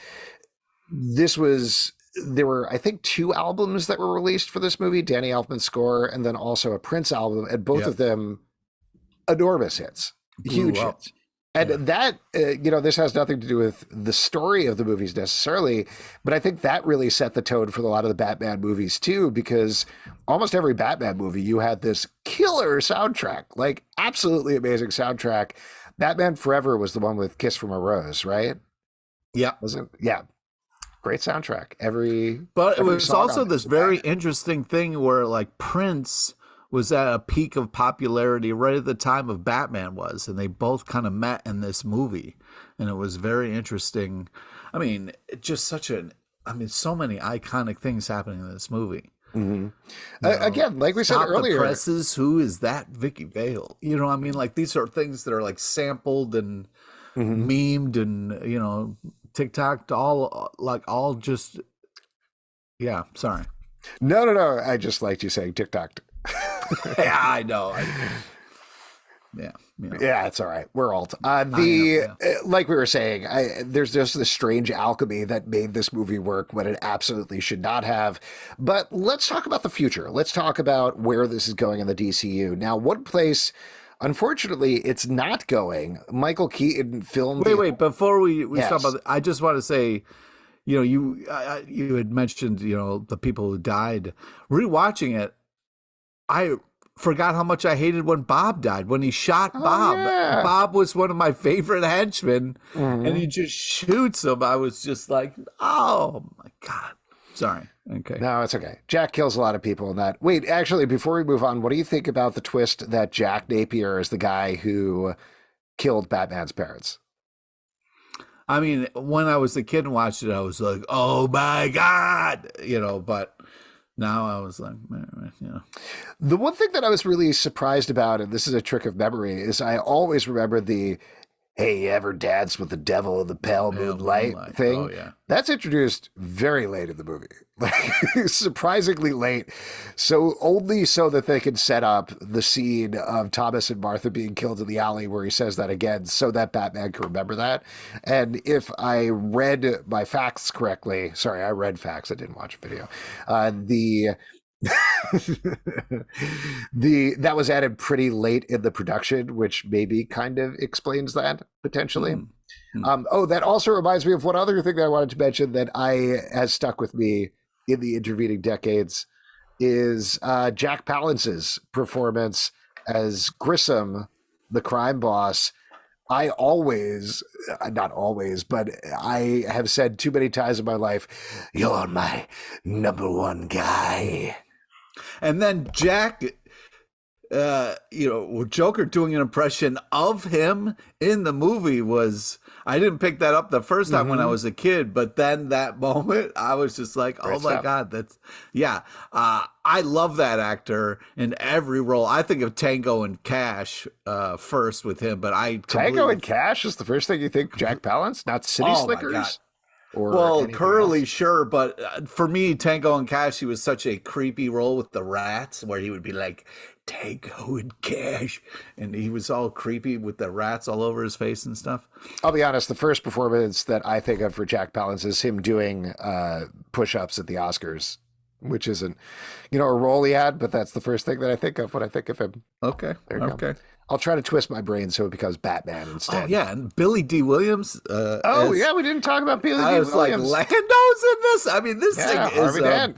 there were, I think, 2 albums that were released for this movie, Danny Elfman's score, and then also a Prince album, and both of them enormous hits, huge hits. And that, you know, this has nothing to do with the story of the movies necessarily, but I think that really set the tone for a lot of the Batman movies too, because almost every Batman movie, you had this killer soundtrack, like absolutely amazing soundtrack. Batman Forever was the one with Kiss from a Rose, right? Yeah. Wasn't? Yeah. Great soundtrack. But it was also this very interesting thing where like Prince was at a peak of popularity right at the time of Batman was, and they both kind of met in this movie, and it was very interesting. I mean, just so many iconic things happening in this movie. Again, like we said earlier, the presses, who is that Vicky Vale? You know, I mean, like these are things that are like sampled and memed and, you know, TikToked all just, yeah, sorry. No. I just liked you saying TikTok. Yeah, I know. Yeah. Yeah, it's all right. We're all like we were saying, there's just this strange alchemy that made this movie work when it absolutely should not have. But let's talk about the future. Let's talk about where this is going in the DCU. Now, one place, unfortunately, it's not going. Michael Keaton filmed. Wait. Before we stop about, I just want to say, you know, you had mentioned, you know, the people who died. Rewatching it, I forgot how much I hated when Bob died, when he shot Bob. Yeah. Bob was one of my favorite henchmen, and he just shoots him. I was just like, oh my God. Sorry. Okay. No, it's okay. Jack kills a lot of people in that. Wait, actually, before we move on, what do you think about the twist that Jack Napier is the guy who killed Batman's parents? I mean, when I was a kid and watched it, I was like, oh my God, you know, but now I was like, you know. The one thing that I was really surprised about, and this is a trick of memory, is I always remember the, hey, you ever dance with the devil in the pale moonlight thing? Oh, yeah. That's introduced very late in the movie, like surprisingly late. So only so that they can set up the scene of Thomas and Martha being killed in the alley where he says that again, so that Batman can remember that. And if I read my facts correctly, sorry, I read facts, I didn't watch a video. That was added pretty late in the production, which maybe kind of explains that potentially. That also reminds me of one other thing that I wanted to mention that has stuck with me in the intervening decades is Jack Palance's performance as Grissom, the crime boss. I always, not always, but I have said too many times in my life, you're my number one guy. And then Jack, Joker doing an impression of him in the movie was, I didn't pick that up the first time when I was a kid, but then that moment, I was just like, oh my God, I love that actor in every role. I think of Tango and Cash first with him, but Tango and Cash is the first thing you think Jack Palance, not City Slickers? Curly, sure, but for me, Tango and Cash, he was such a creepy role with the rats, where he would be like, Tango and Cash, and he was all creepy with the rats all over his face and stuff. I'll be honest, the first performance that I think of for Jack Palance is him doing push-ups at the Oscars, which isn't, a role he had, but that's the first thing that I think of when I think of him. Okay, okay. I'll try to twist my brain so it becomes Batman instead. Oh, yeah, and Billy D. Williams. We didn't talk about Billy D. Williams. I was like, Lando's in this? I mean, this thing Harvey Dent.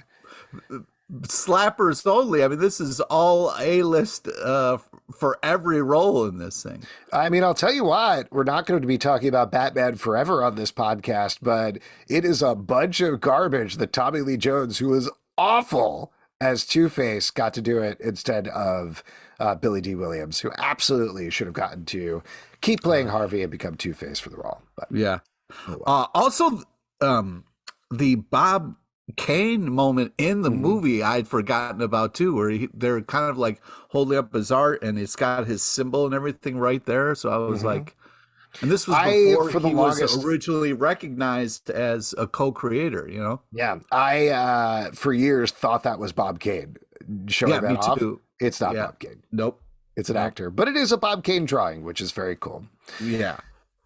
Slappers only. I mean, this is all A-list for every role in this thing. I mean, I'll tell you what, we're not going to be talking about Batman forever on this podcast, but it is a bunch of garbage that Tommy Lee Jones, who is awful as Two-Face, got to do it instead of Billy D. Williams, who absolutely should have gotten to keep playing Harvey and become Two-Face for the role. But yeah. Also, the Bob Kane moment in the movie I'd forgotten about too, where they're kind of like holding up his art and it's got his symbol and everything right there. So I was like, and this was before he was originally recognized as a co-creator, Yeah, I for years thought that was Bob Kane showing that off. Too. It's not Bob Kane. Nope. It's an actor, but it is a Bob Kane drawing, which is very cool. Yeah.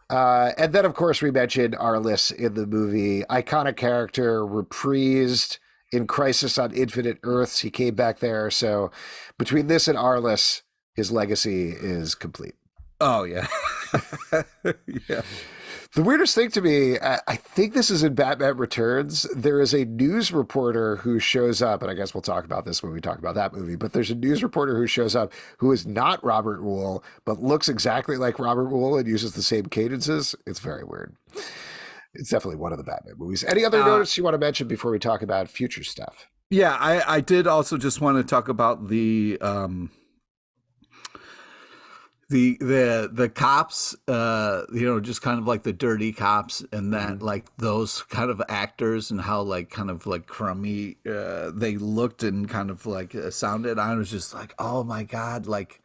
And then, of course, we mentioned Arliss in the movie. Iconic character, reprised in Crisis on Infinite Earths. He came back there. So between this and Arliss, his legacy is complete. Oh, yeah. Yeah. The weirdest thing to me, I think this is in Batman Returns. There is a news reporter who shows up, and I guess we'll talk about this when we talk about that movie, but there's a news reporter who shows up who is not Robert Wool, but looks exactly like Robert Wool and uses the same cadences. It's very weird. It's definitely one of the Batman movies. Any other notice you want to mention before we talk about future stuff? Yeah, I did also just want to talk about the cops, just kind of like the dirty cops, and that like those kind of actors and how like kind of like crummy they looked and kind of like sounded. I was just like, oh my God, like,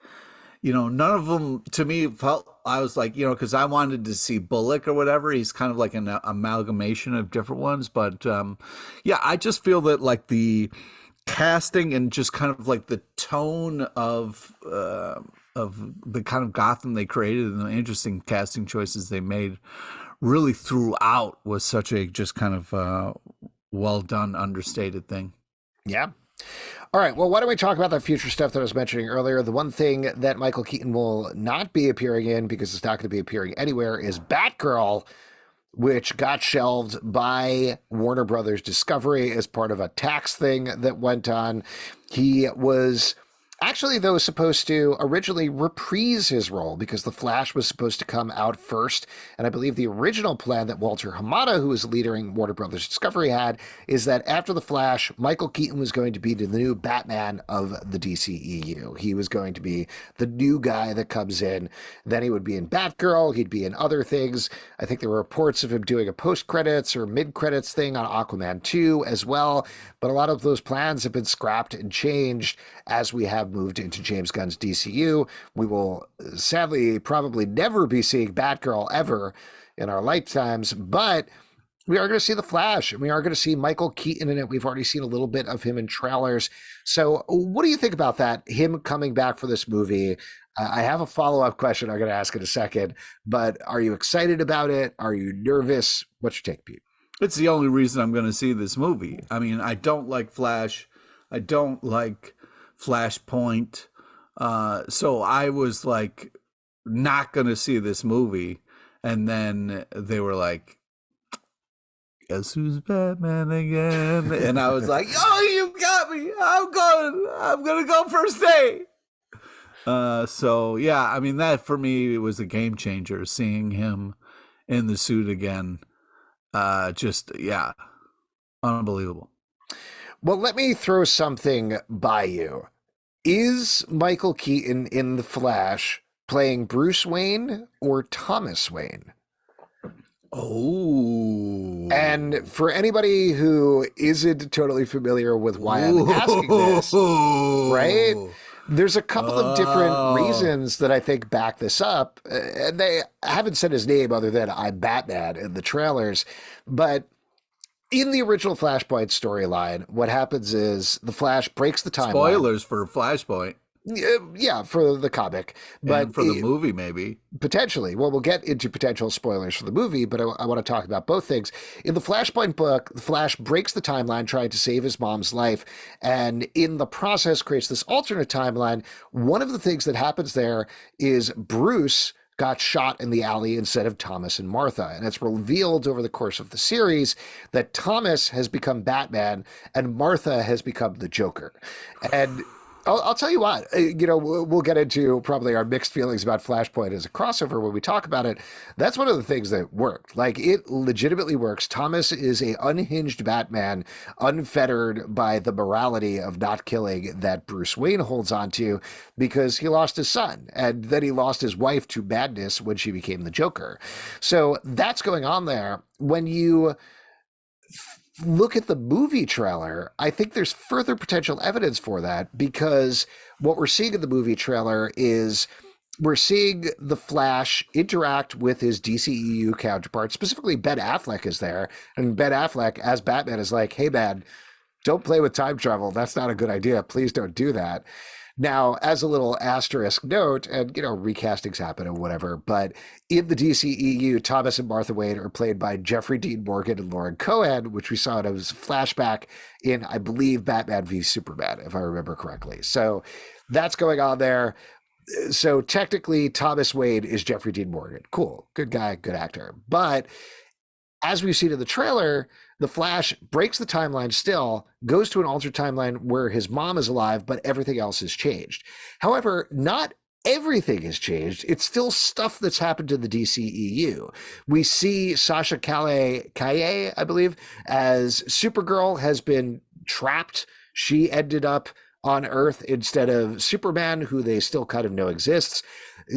none of them to me felt, I was like, because I wanted to see Bullock or whatever. He's kind of like an amalgamation of different ones. But yeah, I just feel that like the casting and just kind of like the tone of the kind of Gotham they created and the interesting casting choices they made really throughout was such a just kind of well done, understated thing. Yeah. All right. Well, why don't we talk about that future stuff that I was mentioning earlier? The one thing that Michael Keaton will not be appearing in, because it's not going to be appearing anywhere, is Batgirl, which got shelved by Warner Brothers Discovery as part of a tax thing that went on. He was actually, though, supposed to originally reprise his role because The Flash was supposed to come out first. And I believe the original plan that Walter Hamada, who was leading Warner Brothers Discovery, had is that after The Flash, Michael Keaton was going to be the new Batman of the DCEU. He was going to be the new guy that comes in. Then he would be in Batgirl. He'd be in other things. I think there were reports of him doing a post-credits or mid-credits thing on Aquaman 2 as well. But a lot of those plans have been scrapped and changed as we have moved into James Gunn's DCU. We will sadly probably never be seeing Batgirl ever in our lifetimes, but we are going to see The Flash, and we are going to see Michael Keaton in it. We've already seen a little bit of him in trailers. So what do you think about that, him coming back for this movie? I have a follow-up question I'm going to ask in a second, but are you excited about it? Are you nervous? What's your take, Pete? It's the only reason I'm going to see this movie. I mean, I don't like Flash. I don't like Flashpoint. So I was like not going to see this movie. And then they were like, guess who's Batman again? And I was like, oh, you got me. I'm going to go first day. So yeah, I mean, that for me was a game changer, seeing him in the suit again. Yeah, unbelievable. Well, let me throw something by you. Is Michael Keaton in The Flash playing Bruce Wayne or Thomas Wayne? Oh. And for anybody who isn't totally familiar with why I'm asking this, right? There's a couple of different reasons that I think back this up. And they haven't said his name other than I'm Batman in the trailers. But in the original Flashpoint storyline, what happens is the Flash breaks the timeline. Spoilers for Flashpoint. Yeah, for the comic. But and for the movie, maybe. Potentially. Well, we'll get into potential spoilers for the movie, but I want to talk about both things. In the Flashpoint book, the Flash breaks the timeline trying to save his mom's life, and in the process creates this alternate timeline. One of the things that happens there is Bruce got shot in the alley instead of Thomas and Martha. And it's revealed over the course of the series that Thomas has become Batman and Martha has become the Joker. And I'll tell you what, we'll get into probably our mixed feelings about Flashpoint as a crossover when we talk about it. That's one of the things that worked. Like, it legitimately works. Thomas is a unhinged Batman, unfettered by the morality of not killing that Bruce Wayne holds on to because he lost his son. And then he lost his wife to madness when she became the Joker. So that's going on there. When you look at the movie trailer, I think there's further potential evidence for that, because what we're seeing in the movie trailer is we're seeing the Flash interact with his DCEU counterpart. Specifically, Ben Affleck is there, and Ben Affleck as Batman is like, hey man, don't play with time travel. That's not a good idea. Please don't do that. Now, as a little asterisk note, and, recastings happen and whatever, but in the DCEU, Thomas and Martha Wayne are played by Jeffrey Dean Morgan and Lauren Cohan, which we saw in a flashback in, I believe, Batman v Superman, if I remember correctly. So that's going on there. So technically, Thomas Wayne is Jeffrey Dean Morgan. Cool. Good guy, good actor. But as we've seen in the trailer, the Flash breaks the timeline still, goes to an altered timeline where his mom is alive, but everything else has changed. However, not everything has changed. It's still stuff that's happened to the DCEU. We see Sasha Calle, I believe, as Supergirl has been trapped. She ended up on Earth instead of Superman, who they still kind of know exists.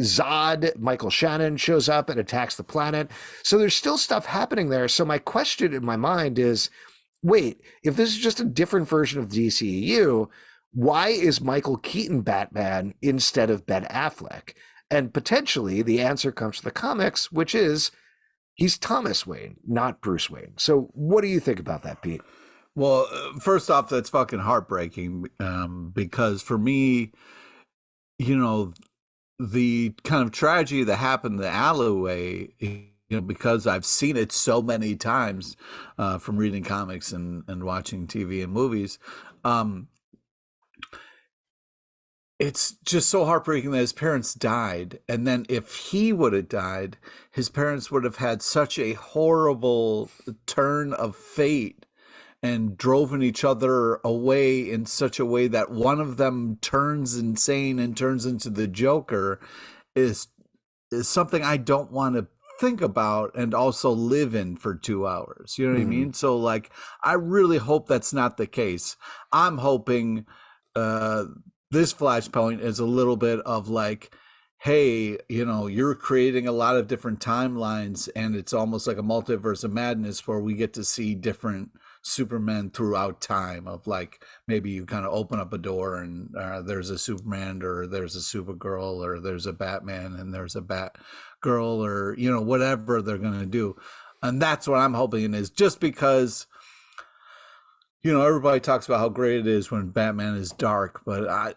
Zod, Michael Shannon, shows up and attacks the planet. So there's still stuff happening there. So my question in my mind is, wait, if this is just a different version of the DCEU, Why is Michael Keaton Batman instead of Ben Affleck? And potentially the answer comes to the comics, which is he's Thomas Wayne, not Bruce Wayne. So what do you think about that, Pete? Well, first off, that's fucking heartbreaking, because for me, the kind of tragedy that happened in the alleyway, because I've seen it so many times from reading comics and watching TV and movies, it's just so heartbreaking that his parents died. And then if he would have died, his parents would have had such a horrible turn of fate and driven each other away in such a way that one of them turns insane and turns into the Joker is something I don't want to think about and also live in for 2 hours. You know what I mean? So like, I really hope that's not the case. I'm hoping this flashpoint is a little bit of like, hey, you're creating a lot of different timelines, and it's almost like a multiverse of madness where we get to see different Superman throughout time. Of like, maybe you kind of open up a door and there's a Superman, or there's a Supergirl, or there's a Batman and there's a Batgirl, or whatever they're gonna do. And that's what I'm hoping is, just because everybody talks about how great it is when Batman is dark, but I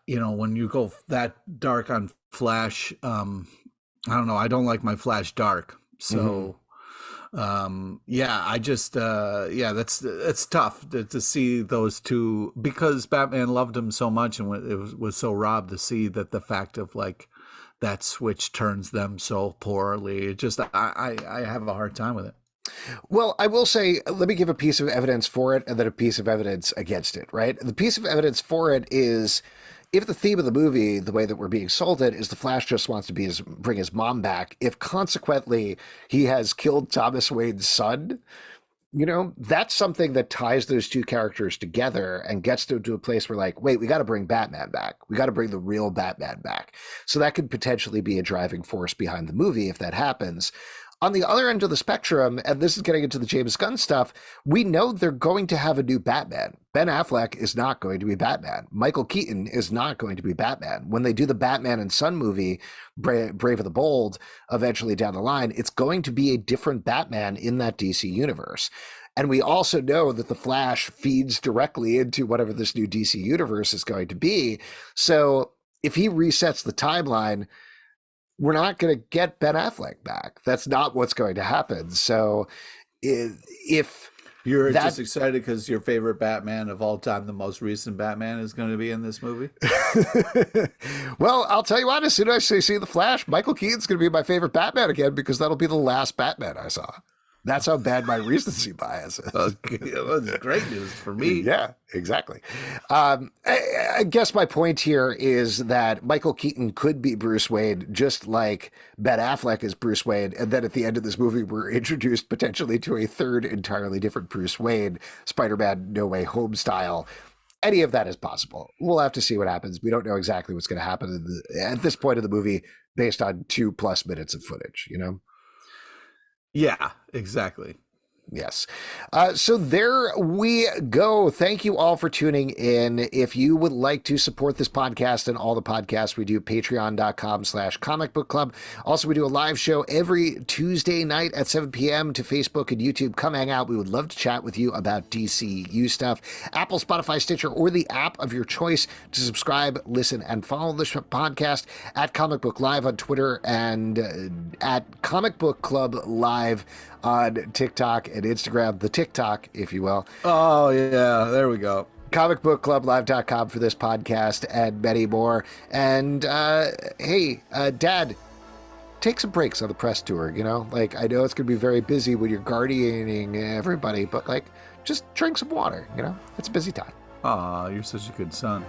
when you go that dark on Flash, I don't know, I don't like my Flash dark. So that's tough to see those two, because Batman loved him so much, and it was so robbed to see that the fact of like that switch turns them so poorly. It just, I have a hard time with it. Well, I will say, let me give a piece of evidence for it and then a piece of evidence against it, right? The piece of evidence for it is, if the theme of the movie, the way that we're being sold it, is the Flash just wants to bring his mom back, if consequently he has killed Thomas Wayne's son, that's something that ties those two characters together and gets them to a place where like, wait, we got to bring Batman back. We got to bring the real Batman back. So that could potentially be a driving force behind the movie if that happens. On the other end of the spectrum, and this is getting into the James Gunn stuff, we know they're going to have a new Batman. Ben Affleck is not going to be Batman. Michael Keaton is not going to be Batman. When they do the Batman and Son movie, Brave and the Bold, eventually down the line, it's going to be a different Batman in that DC universe. And we also know that the Flash feeds directly into whatever this new DC universe is going to be. So if he resets the timeline, we're not going to get Ben Affleck back. That's not what's going to happen. So if you're just excited because your favorite Batman of all time, the most recent Batman, is going to be in this movie. Well, I'll tell you what, as soon as I see the Flash, Michael Keaton's going to be my favorite Batman again, because that'll be the last Batman I saw. That's how bad my recency bias is. Okay. That's great news for me. Yeah, exactly. I guess my point here is that Michael Keaton could be Bruce Wayne, just like Ben Affleck is Bruce Wayne. And then at the end of this movie, we're introduced potentially to a third entirely different Bruce Wayne, Spider-Man No Way Home style. Any of that is possible. We'll have to see what happens. We don't know exactly what's going to happen at this point of the movie based on 2+ minutes of footage, Yeah, exactly. Yes. So there we go. Thank you all for tuning in. If you would like to support this podcast and all the podcasts we do, patreon.com/comic book club. Also, we do a live show every Tuesday night at 7 p.m. to Facebook and YouTube. Come hang out. We would love to chat with you about DCU stuff. Apple, Spotify, Stitcher, or the app of your choice to subscribe, listen, and follow the podcast at Comic Book Live on Twitter and at Comic Book Club Live on TikTok and Instagram, the TikTok, if you will. Oh, yeah, there we go. comicbookclublive.com for this podcast and many more. And hey, Dad, take some breaks on the press tour, Like, I know it's going to be very busy when you're guardianing everybody, but, like, just drink some water, It's a busy time. Aw, you're such a good son.